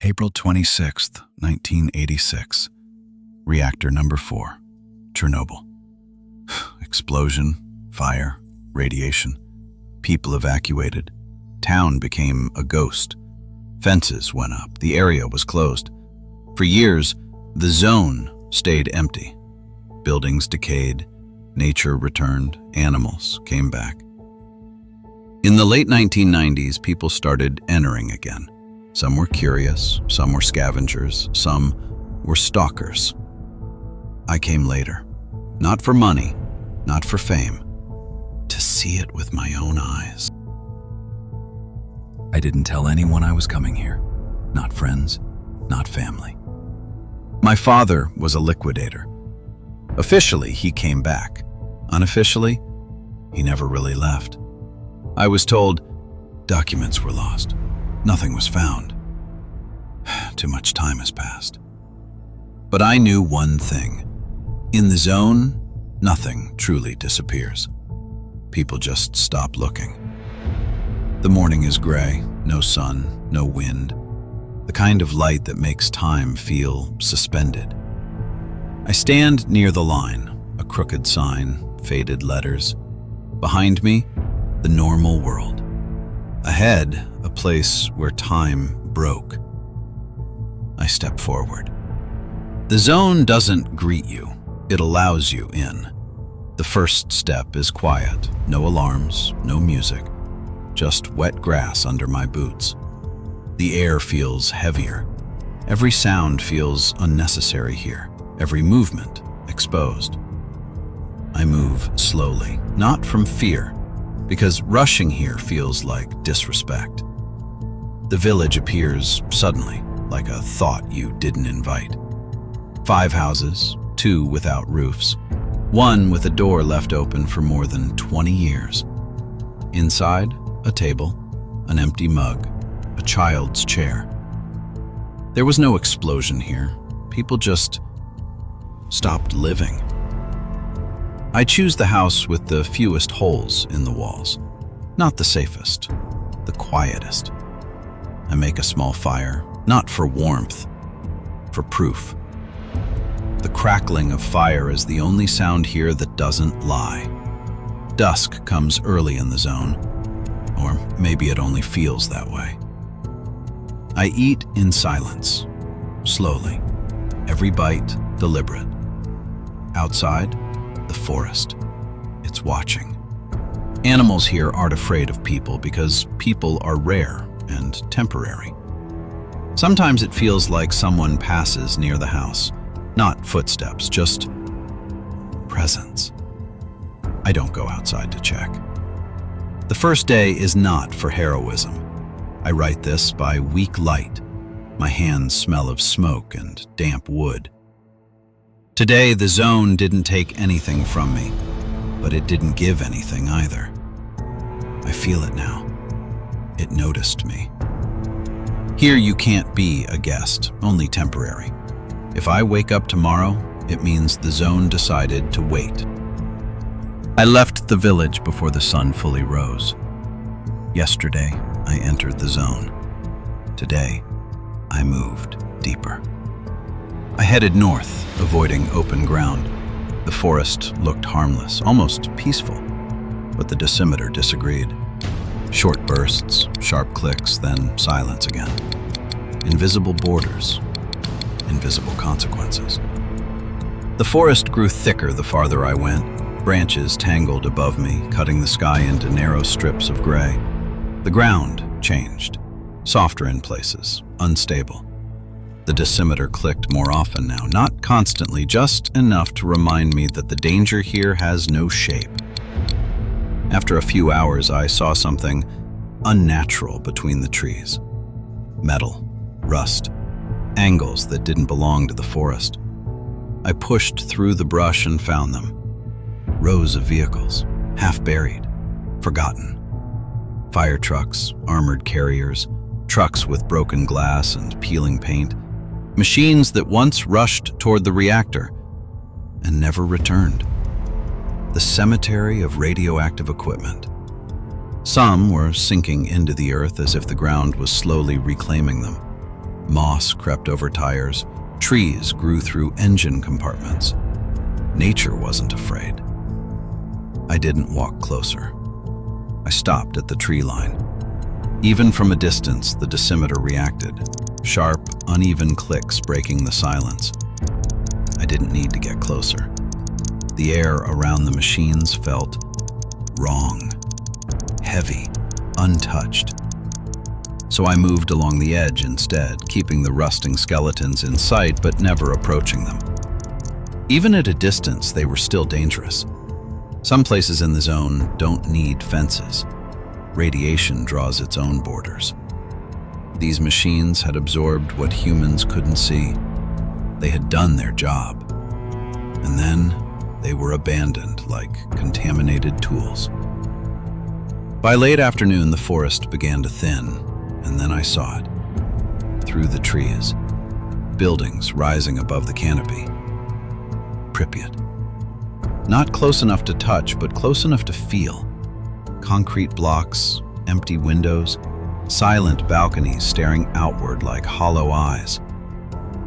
April 26th, 1986. Reactor number 4, Chernobyl. Explosion, fire, radiation. People evacuated. Town became a ghost. Fences went up. The area was closed. For years, the zone stayed empty. Buildings decayed. Nature returned. Animals came back. In the late 1990s, people started entering again. Some were curious, some were scavengers, some were stalkers. I came later, not for money, not for fame, to see it with my own eyes. I didn't tell anyone I was coming here, not friends, not family. My father was a liquidator. Officially, he came back. Unofficially, he never really left. I was told documents were lost. Nothing was found. Too much time has passed. But I knew one thing. In the zone, nothing truly disappears. People just stop looking. The morning is gray, no sun, no wind, the kind of light that makes time feel suspended. I stand near the line, a crooked sign, faded letters. Behind me, the normal world. Ahead, a place where time broke. I step forward. The zone doesn't greet you, it allows you in. The first step is quiet, no alarms, no music, just wet grass under my boots. The air feels heavier. Every sound feels unnecessary here, every movement exposed. I move slowly, not from fear, because rushing here feels like disrespect. The village appears suddenly, like a thought you didn't invite. 5 houses, 2 without roofs, 1 with a door left open for more than 20 years. Inside, a table, an empty mug, a child's chair. There was no explosion here. People just stopped living. I choose the house with the fewest holes in the walls. Not the safest, the quietest. I make a small fire, not for warmth, for proof. The crackling of fire is the only sound here that doesn't lie. Dusk comes early in the zone, or maybe it only feels that way. I eat in silence, slowly, every bite deliberate. Outside, the forest. It's watching. Animals here aren't afraid of people because people are rare and temporary. Sometimes it feels like someone passes near the house. Not footsteps, just presence. I don't go outside to check. The first day is not for heroism. I write this by weak light. My hands smell of smoke and damp wood. Today, the zone didn't take anything from me, but it didn't give anything either. I feel it now. It noticed me. Here you can't be a guest, only temporary. If I wake up tomorrow, it means the zone decided to wait. I left the village before the sun fully rose. Yesterday, I entered the zone. Today, I moved deeper. I headed north, avoiding open ground. The forest looked harmless, almost peaceful, but the dosimeter disagreed. Short bursts, sharp clicks, then silence again. Invisible borders, invisible consequences. The forest grew thicker the farther I went. Branches tangled above me, cutting the sky into narrow strips of gray. The ground changed, softer in places, unstable. The dosimeter clicked more often now, not constantly, just enough to remind me that the danger here has no shape. After a few hours, I saw something unnatural between the trees. Metal, rust, angles that didn't belong to the forest. I pushed through the brush and found them. Rows of vehicles, half buried, forgotten. Fire trucks, armored carriers, trucks with broken glass and peeling paint. Machines that once rushed toward the reactor and never returned. The cemetery of radioactive equipment. Some were sinking into the earth as if the ground was slowly reclaiming them. Moss crept over tires. Trees grew through engine compartments. Nature wasn't afraid. I didn't walk closer. I stopped at the tree line. Even from a distance, the dosimeter reacted, sharp, uneven clicks breaking the silence. I didn't need to get closer. The air around the machines felt wrong, heavy, untouched. So I moved along the edge instead, keeping the rusting skeletons in sight but never approaching them. Even at a distance, they were still dangerous. Some places in the zone don't need fences. Radiation draws its own borders. These machines had absorbed what humans couldn't see. They had done their job. And then they were abandoned like contaminated tools. By late afternoon, the forest began to thin, and then I saw it. Through the trees, buildings rising above the canopy. Pripyat. Not close enough to touch, but close enough to feel. Concrete blocks, empty windows, silent balconies staring outward like hollow eyes.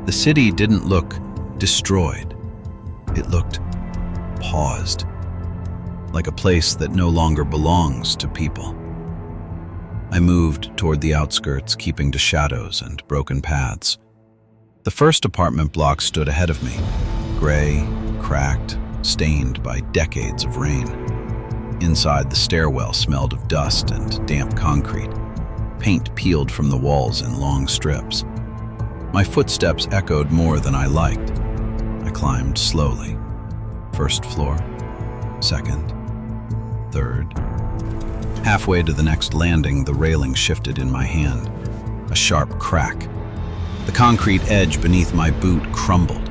The city didn't look destroyed. It looked paused, like a place that no longer belongs to people. I moved toward the outskirts, keeping to shadows and broken paths. The first apartment block stood ahead of me, gray, cracked, stained by decades of rain. Inside, the stairwell smelled of dust and damp concrete. Paint peeled from the walls in long strips. My footsteps echoed more than I liked. I climbed slowly. First floor, second, third. Halfway to the next landing, the railing shifted in my hand. A sharp crack. The concrete edge beneath my boot crumbled.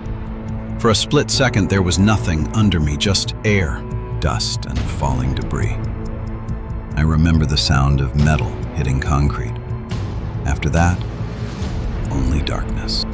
For a split second, there was nothing under me, just air, dust, and falling debris. I remember the sound of metal hitting concrete. After that, only darkness.